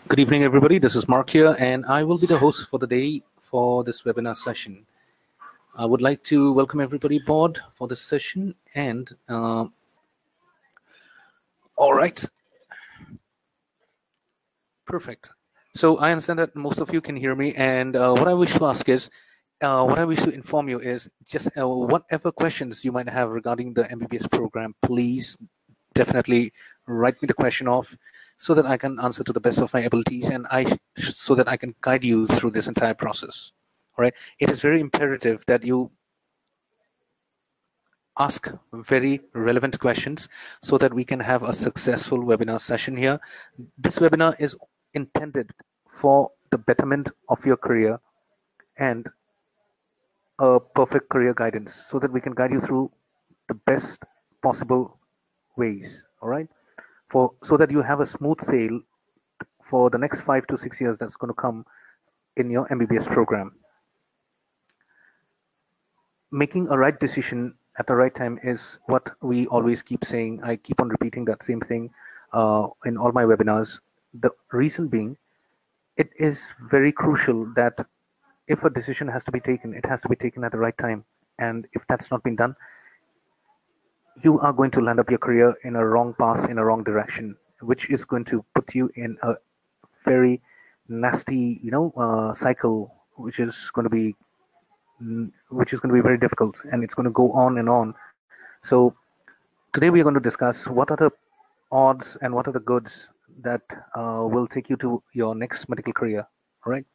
Good evening, everybody. This is Mark here, and I will be the host for the day for this webinar session. I would like to welcome everybody aboard for this session. And all right, perfect. So I understand that most of you can hear me, and what I wish to ask is, what I wish to inform you is just whatever questions you might have regarding the MBBS program, please definitely write me the question off so that I can answer to the best of my abilities, and so that I can guide you through this entire process. All right. It is very imperative that you ask very relevant questions so that we can have a successful webinar session here. This webinar is intended for the betterment of your career and a perfect career guidance so that we can guide you through the best possible ways. All right. So that you have a smooth sail for the next 5 to 6 years that's going to come in your MBBS program. Making a right decision at the right time is what we always keep saying. I keep on repeating that same thing in all my webinars. The reason being, it is very crucial that if a decision has to be taken, it has to be taken at the right time. And if that's not been done, you are going to land up your career in a wrong path, in a wrong direction, which is going to put you in a very nasty, cycle, which is going to be very difficult, and it's going to go on and on. So today we are going to discuss what are the odds and what are the goods that will take you to your next medical career. All right.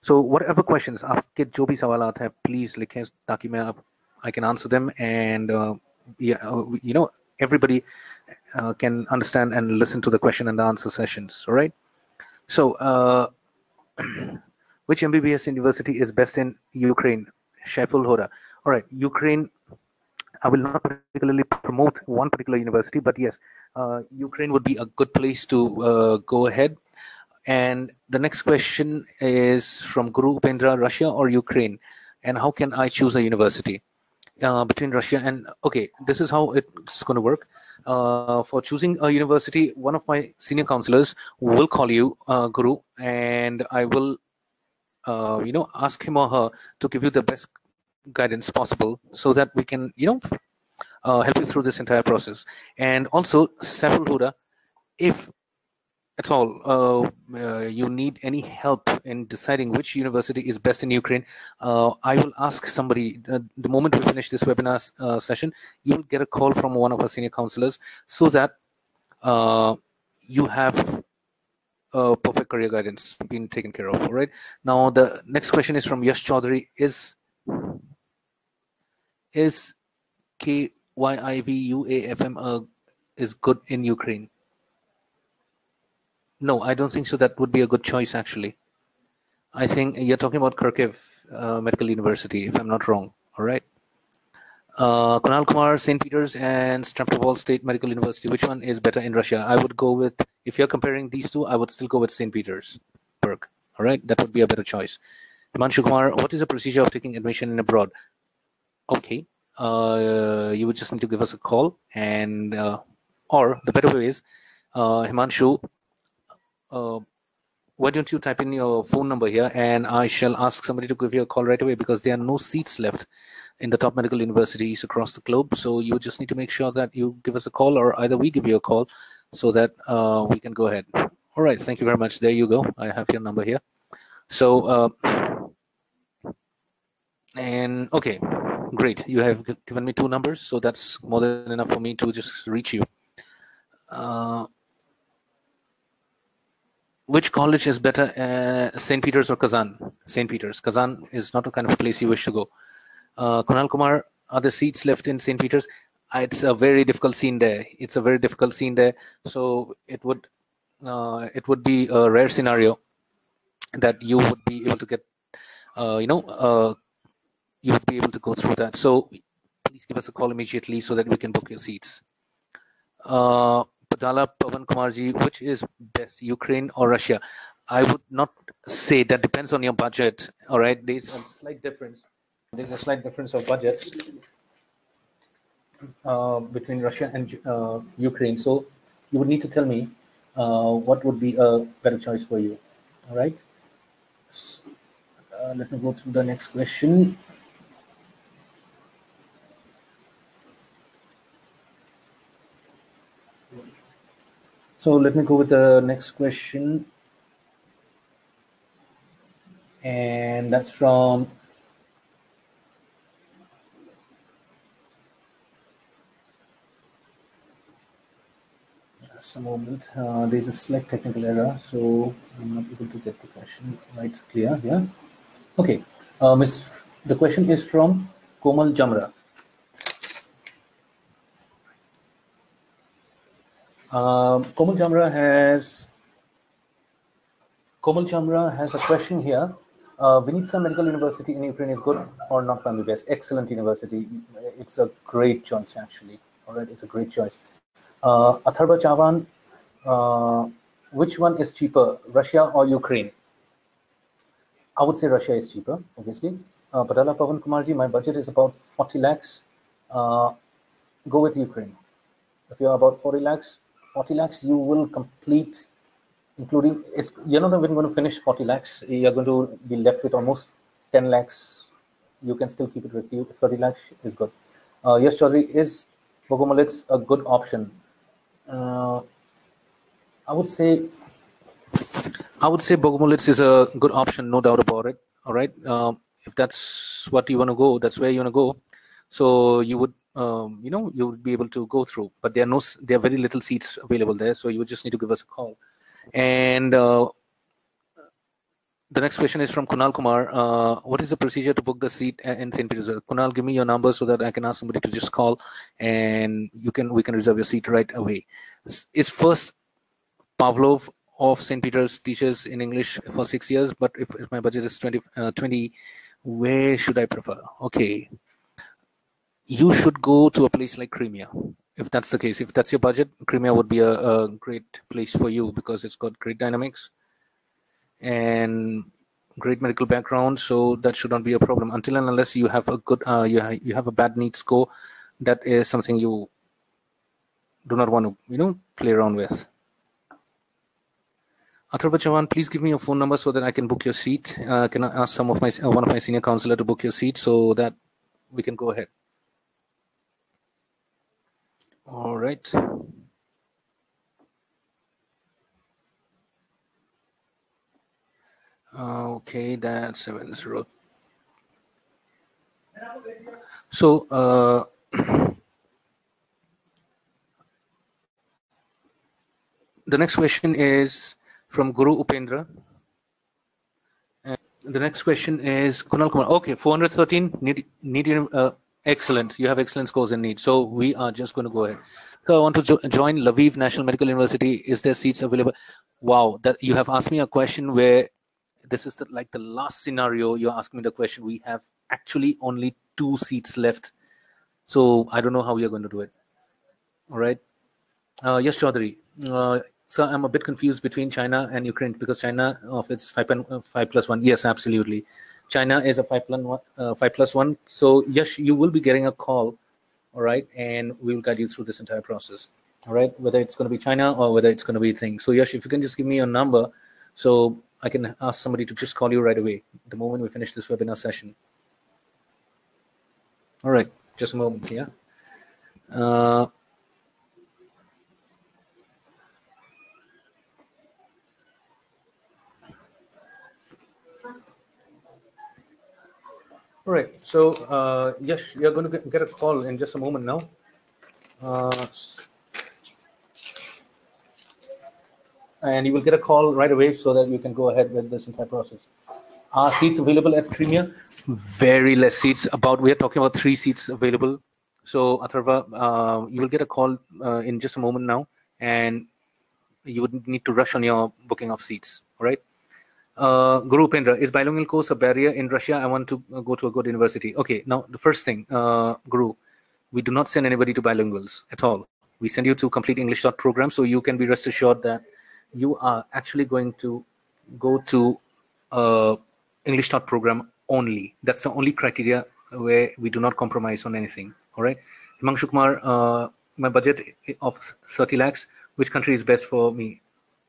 So whatever questions आपके जो भी सवालात हैं, please लिखें ताकि I can answer them, and everybody can understand and listen to the question and answer sessions. All right. So which MBBS university is best in Ukraine? Sheffield Hoda. All right, Ukraine. I will not particularly promote one particular university, but yes, Ukraine would be a good place to go ahead. And the next question is from Guru Upendra, Russia or Ukraine? And how can I choose a university between Russia and... Okay, this is how it's going to work. For choosing a university, one of my senior counselors will call you, Guru, and I will ask him or her to give you the best guidance possible so that we can, help you through this entire process. And also, Saiful Huda, if at all you need any help in deciding which university is best in Ukraine, I will ask somebody, the moment we finish this webinar session, you will get a call from one of our senior counselors so that you have perfect career guidance being taken care of. All right. Now the next question is from Yash Chaudhary. Is KYIVUAFM is good in Ukraine? No, I don't think so. That would be a good choice, actually. I think you're talking about Kharkiv Medical University, if I'm not wrong. All right. Kunal Kumar, St. Peter's and Stratford State Medical University. Which one is better in Russia? I would go with, if you're comparing these two, I would still go with St. Petersburg. All right, that would be a better choice. Himanshu Kumar, what is the procedure of taking admission in abroad? Okay, you would just need to give us a call, and or the better way is, Himanshu, why don't you type in your phone number here, and I shall ask somebody to give you a call right away, because there are no seats left in the top medical universities across the globe. So you just need to make sure that you give us a call, or either we give you a call, so that we can go ahead. All right, thank you very much. There you go. I have your number here. So, and okay, great. You have given me 2 numbers, so that's more than enough for me to just reach you. Which college is better, St. Peter's or Kazan? St. Peter's. Kazan is not a kind of place you wish to go. Kunal Kumar, are there seats left in St. Peter's? It's a very difficult scene there. It's a very difficult scene there. So it would be a rare scenario that you would be able to get, you would be able to go through that. So please give us a call immediately so that we can book your seats. Padala Pavan Kumarji, which is best, Ukraine or Russia? I would not say. That depends on your budget. All right, there's a slight difference. There's a slight difference of budget between Russia and Ukraine. So you would need to tell me what would be a better choice for you? All right. Let me go through the next question. So let me go with the next question. And that's from just a moment. There's a slight technical error, so I'm not able to get the question right clear. Yeah. Okay. The question is from Komal Jamra. Komal Jamra has a question here. Vinnytsia Medical University in Ukraine is good or not for MBBS? Excellent university. It's a great choice, actually. All right, it's a great choice. Atharva Chavan, which one is cheaper, Russia or Ukraine? I would say Russia is cheaper, obviously. Patala Pavan Kumarji, my budget is about 40 lakhs. Go with Ukraine. If you're about 40 lakhs, you will complete, including, you're not even going to finish 40 lakhs. You're going to be left with almost 10 lakhs. You can still keep it with you. 30 lakhs is good. Yes, Chaudhary, is Bogomolets a good option? I would say Bogomolets is a good option, no doubt about it. All right. If that's what you want to go, that's where you want to go. So you would, you would be able to go through. But there are very little seats available there. So you would just need to give us a call. And the next question is from Kunal Kumar. What is the procedure to book the seat in St. Petersburg? Kunal, give me your number so that I can ask somebody to just call, and we can reserve your seat right away. Is first Pavlov of St. Peter's teaches in English for 6 years, but if my budget is 20, where should I prefer? Okay, you should go to a place like Crimea. If that's the case, if that's your budget, Crimea would be a great place for you because it's got great dynamics and great medical background, so that should not be a problem until and unless you have a good you have a bad NEET score. That is something you do not want to play around with. Atharva Chavan, please give me your phone number so that I can book your seat. Can I ask one of my senior counselor to book your seat so that we can go ahead? All right. Okay, that's 70. So the next question is from Guru Upendra. And the next question is Kunal Kumar. Okay, 413 need excellent. You have excellent scores in NEET. So we are just going to go ahead. So I want to join Lviv National Medical University. Is there seats available? Wow, that you have asked me a question where this is like the last scenario. You're asking me the question. We have actually only 2 seats left. So I don't know how we are going to do it. All right. Yes, Chaudhary. So I'm a bit confused between China and Ukraine because China of its 5+1. Yes, absolutely. China is a 5+1. So yes, you will be getting a call. All right, and we will guide you through this entire process. All right, whether it's going to be China or whether it's going to be a thing. So yes, if you can just give me your number, so I can ask somebody to just call you right away the moment we finish this webinar session. All right, just a moment here. All right, so yes, you're going to get a call in just a moment now. And you will get a call right away so that you can go ahead with this entire process. Are seats available at Crimea? Very less seats. We're talking about 3 seats available. So Atharva, you will get a call in just a moment now, and you would need to rush on your booking of seats. All right. Guru Upendra, is bilingual course a barrier in Russia? I want to go to a good university. Okay, now the first thing, Guru, we do not send anybody to bilinguals at all. We send you to complete English program, so you can be rest assured that you are actually going to go to English program only. That's the only criteria where we do not compromise on anything. All right. Himanshu Kumar, my budget of 30 lakhs. Which country is best for me?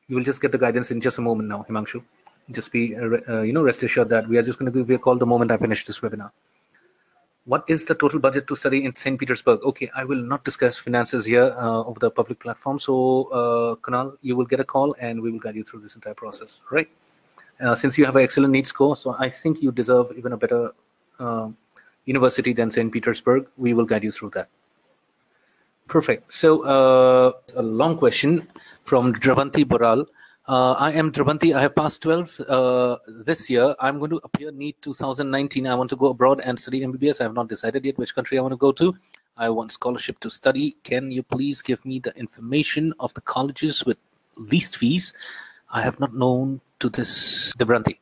You will just get the guidance in just a moment now, Himanshu. Just be, rest assured that we are just going to give you a call the moment I finish this webinar. What is the total budget to study in St. Petersburg? Okay, I will not discuss finances here over the public platform. So, Kunal, you will get a call and we will guide you through this entire process, right? Since you have an excellent NEET score, so I think you deserve even a better university than St. Petersburg. We will guide you through that. Perfect. So a long question from Dravanti Boral. I am Dravanti. I have passed 12 this year. I'm going to appear NEET 2019. I want to go abroad and study MBBS. I have not decided yet which country I want to go to. I want scholarship to study. Can you please give me the information of the colleges with least fees? I have not known to this, Dravanti.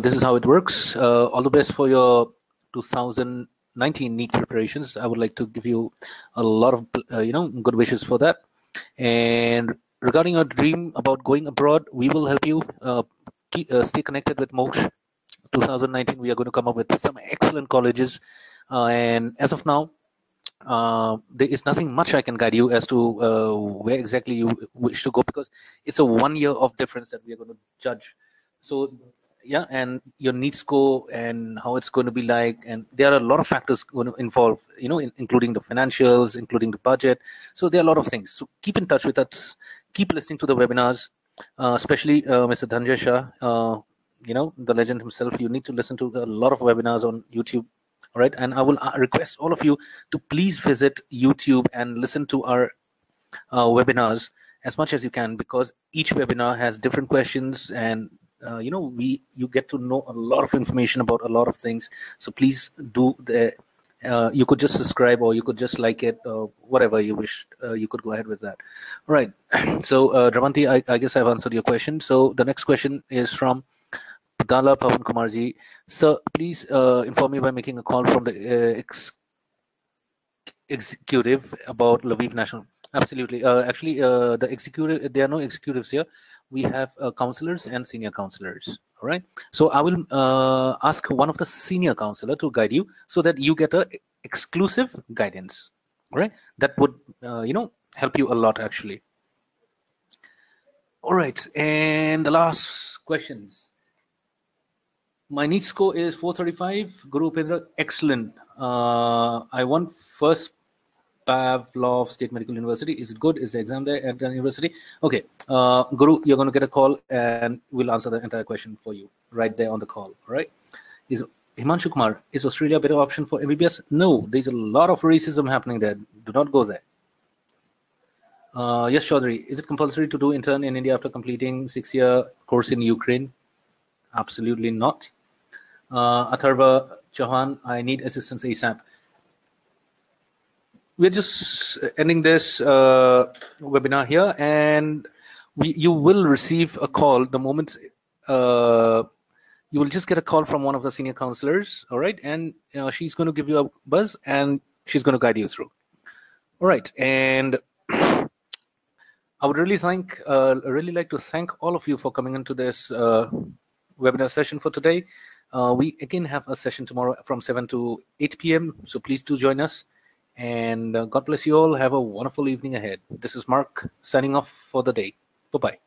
This is how it works. All the best for your 2019 NEET preparations. I would like to give you a lot of good wishes for that. And regarding your dream about going abroad, we will help you. Stay connected with Moksh. 2019, we are going to come up with some excellent colleges. And as of now, there is nothing much I can guide you as to where exactly you wish to go, because it's a 1 year of difference that we are going to judge. So yeah, and your NEET score and how it's going to be like, and there are a lot of factors going to involve, including the financials, including the budget. So there are a lot of things. So keep in touch with us, keep listening to the webinars, especially Mr. Dhanjay Shah, the legend himself. You need to listen to a lot of webinars on YouTube. All right, and I will request all of you to please visit YouTube and listen to our webinars as much as you can, because each webinar has different questions, and you get to know a lot of information about a lot of things. So please do you could just subscribe, or you could just like it, or whatever you wish. You could go ahead with that. All right. So Dravanti, I guess I've answered your question. So the next question is from Gala Pavan Kumarji. Sir, please inform me by making a call from the executive about Lviv National. Absolutely. Actually, the executive, there are no executives here. We have counselors and senior counselors. All right. So I will ask one of the senior counselor to guide you so that you get a exclusive guidance. All right. That would, help you a lot, actually. All right. And the last questions. My NEET score is 435. Guru Upendra, excellent. I want first Pavlov State Medical University. Is it good? Is the exam there at the university? Okay. Guru, you're going to get a call and we'll answer the entire question for you right there on the call. All right. Is Himanshu Kumar, is Australia a better option for MBBS? No, there's a lot of racism happening there. Do not go there. Yes, Chaudhary, is it compulsory to do intern in India after completing 6-year course in Ukraine? Absolutely not. Atharva Chauhan, I need assistance ASAP. We're just ending this webinar here, and you will receive a call the moment you will just get a call from one of the senior counselors. All right, and she's going to give you a buzz and she's going to guide you through. All right, and I would really like to thank all of you for coming into this webinar session for today. We again have a session tomorrow from 7 to 8 p.m. So please do join us. And God bless you all. Have a wonderful evening ahead. This is Mark signing off for the day. Bye-bye.